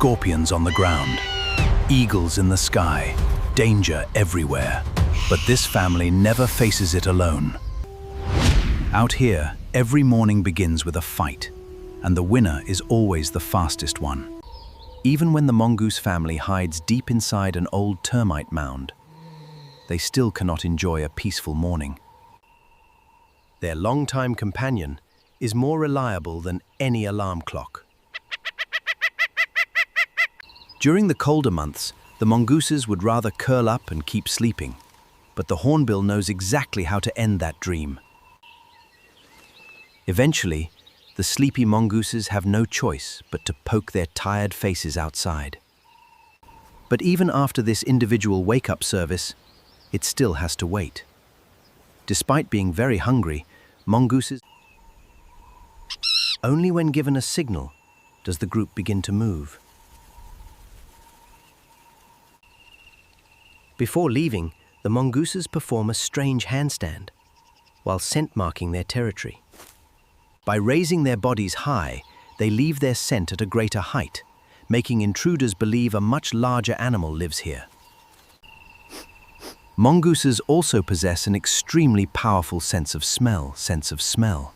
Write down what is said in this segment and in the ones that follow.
scorpions on the ground, eagles in the sky, danger everywhere. But this family never faces it alone. Out here, every morning begins with a fight, and the winner is always the fastest one. Even when the mongoose family hides deep inside an old termite mound, they still cannot enjoy a peaceful morning. Their longtime companion is more reliable than any alarm clock. During the colder months, the mongooses would rather curl up and keep sleeping, but the hornbill knows exactly how to end that dream. Eventually, the sleepy mongooses have no choice but to poke their tired faces outside. But even after this individual wake-up service, it still has to wait. Despite being very hungry, mongooses... Only when given a signal does the group begin to move. Before leaving, the mongooses perform a strange handstand while scent marking their territory. By raising their bodies high, they leave their scent at a greater height, making intruders believe a much larger animal lives here. Mongooses also possess an extremely powerful sense of smell.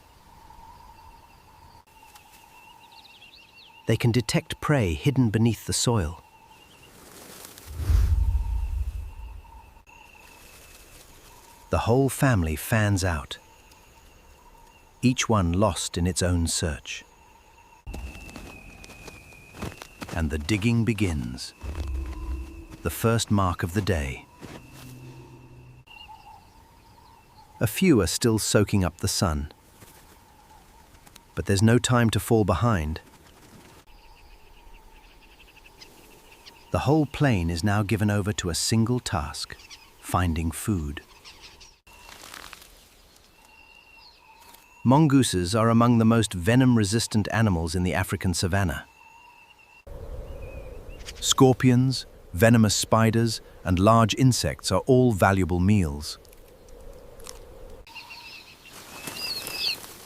They can detect prey hidden beneath the soil. The whole family fans out, each one lost in its own search. And the digging begins. The first mark of the day. A few are still soaking up the sun. But there's no time to fall behind. The whole plain is now given over to a single task: finding food. Mongooses are among the most venom-resistant animals in the African savannah. Scorpions, venomous spiders, and large insects are all valuable meals.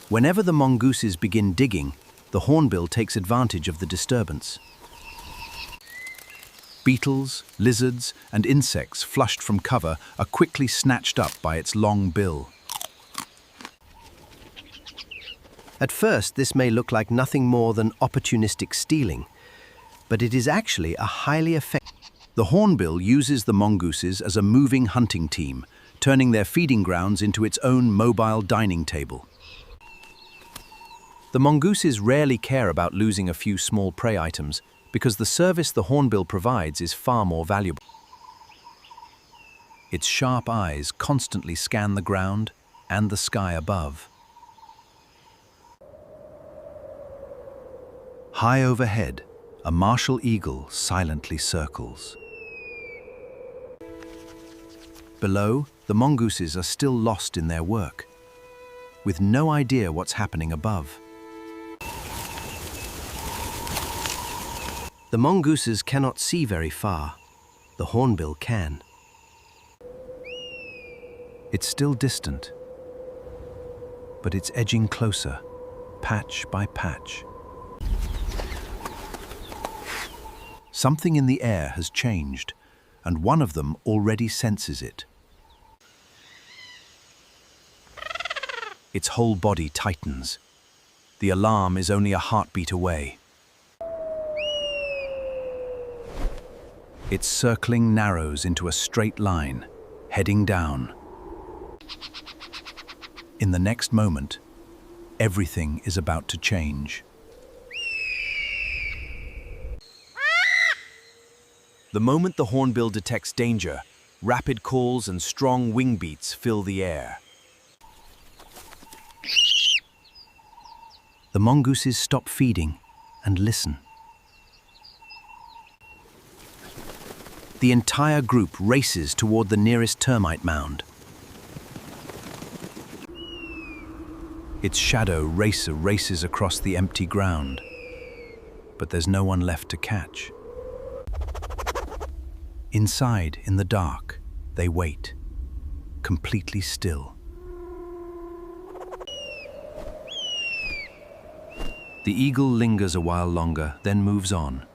Whenever the mongooses begin digging, the hornbill takes advantage of the disturbance. Beetles, lizards, and insects flushed from cover are quickly snatched up by its long bill. At first, this may look like nothing more than opportunistic stealing, but it is actually a highly effective... The hornbill uses the mongooses as a moving hunting team, turning their feeding grounds into its own mobile dining table. The mongooses rarely care about losing a few small prey items because the service the hornbill provides is far more valuable. Its sharp eyes constantly scan the ground and the sky above. High overhead, a martial eagle silently circles. Below, the mongooses are still lost in their work, with no idea what's happening above. The mongooses cannot see very far. The hornbill can. It's still distant, but it's edging closer, patch by patch. Something in the air has changed, and one of them already senses it. Its whole body tightens. The alarm is only a heartbeat away. Its circling narrows into a straight line, heading down. In the next moment, everything is about to change. The moment the hornbill detects danger, rapid calls and strong wing beats fill the air. The mongooses stop feeding and listen. The entire group races toward the nearest termite mound. Its shadow races across the empty ground, but there's no one left to catch. Inside, in the dark, they wait, completely still. The eagle lingers a while longer, then moves on.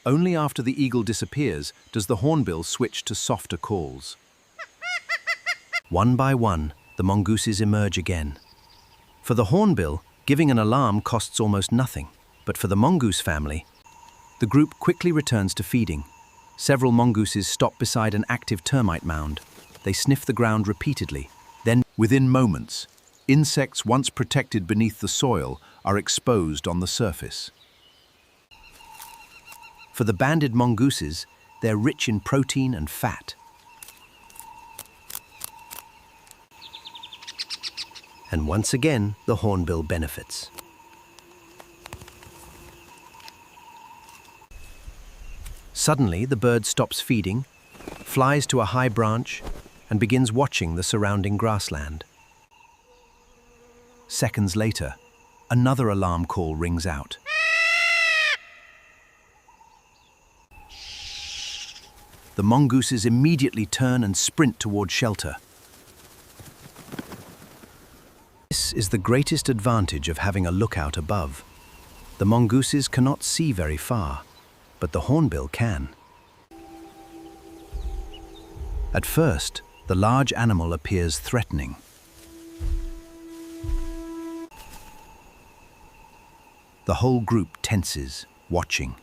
Only after the eagle disappears does the hornbill switch to softer calls. One by one, the mongooses emerge again. For the hornbill, giving an alarm costs almost nothing, but for the mongoose family, the group quickly returns to feeding. Several mongooses stop beside an active termite mound. They sniff the ground repeatedly. Then, within moments, insects once protected beneath the soil are exposed on the surface. For the banded mongooses, they're rich in protein and fat. And once again, the hornbill benefits. Suddenly, the bird stops feeding, flies to a high branch, and begins watching the surrounding grassland. Seconds later, another alarm call rings out. The mongooses immediately turn and sprint toward shelter. This is the greatest advantage of having a lookout above. The mongooses cannot see very far, but the hornbill can. At first, the large animal appears threatening. The whole group tenses, watching.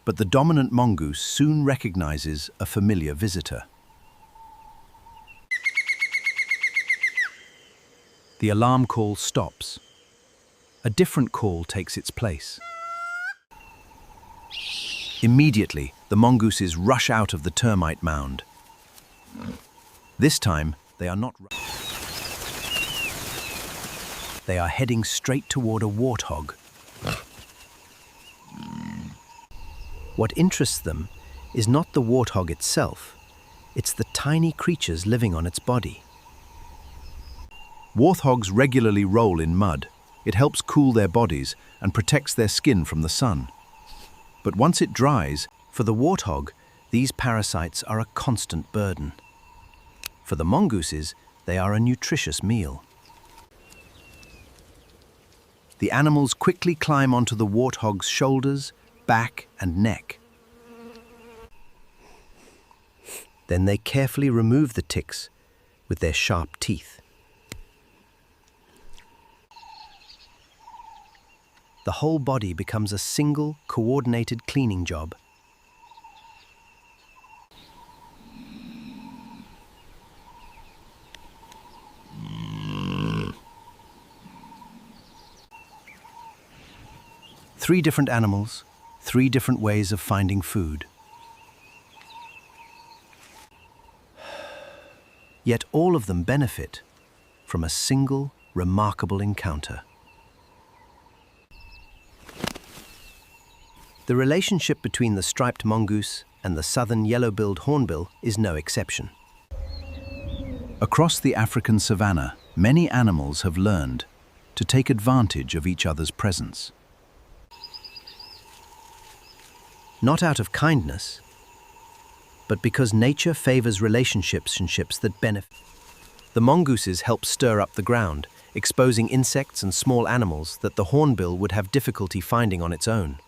But the dominant mongoose soon recognizes a familiar visitor. The alarm call stops. A different call takes its place. Immediately, the mongooses rush out of the termite mound. This time, they are not running. They are heading straight toward a warthog. What interests them is not the warthog itself, it's the tiny creatures living on its body. Warthogs regularly roll in mud. It helps cool their bodies and protects their skin from the sun. But once it dries, for the warthog, these parasites are a constant burden. For the mongooses, they are a nutritious meal. The animals quickly climb onto the warthog's shoulders, back, and neck. Then they carefully remove the ticks with their sharp teeth. The whole body becomes a single, coordinated cleaning job. Three different animals, three different ways of finding food. Yet all of them benefit from a single, remarkable encounter. The relationship between the striped mongoose and the southern yellow-billed hornbill is no exception. Across the African savannah, many animals have learned to take advantage of each other's presence. Not out of kindness, but because nature favors relationships that benefit. The mongooses help stir up the ground, exposing insects and small animals that the hornbill would have difficulty finding on its own.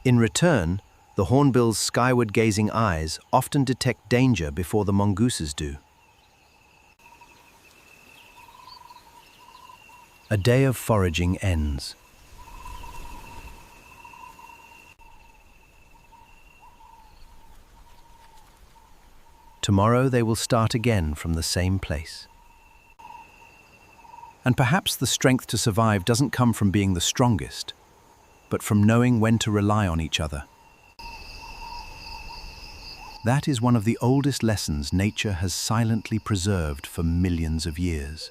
In return, the hornbill's skyward-gazing eyes often detect danger before the mongooses do. A day of foraging ends. Tomorrow they will start again from the same place. And perhaps the strength to survive doesn't come from being the strongest, but from knowing when to rely on each other. That is one of the oldest lessons nature has silently preserved for millions of years.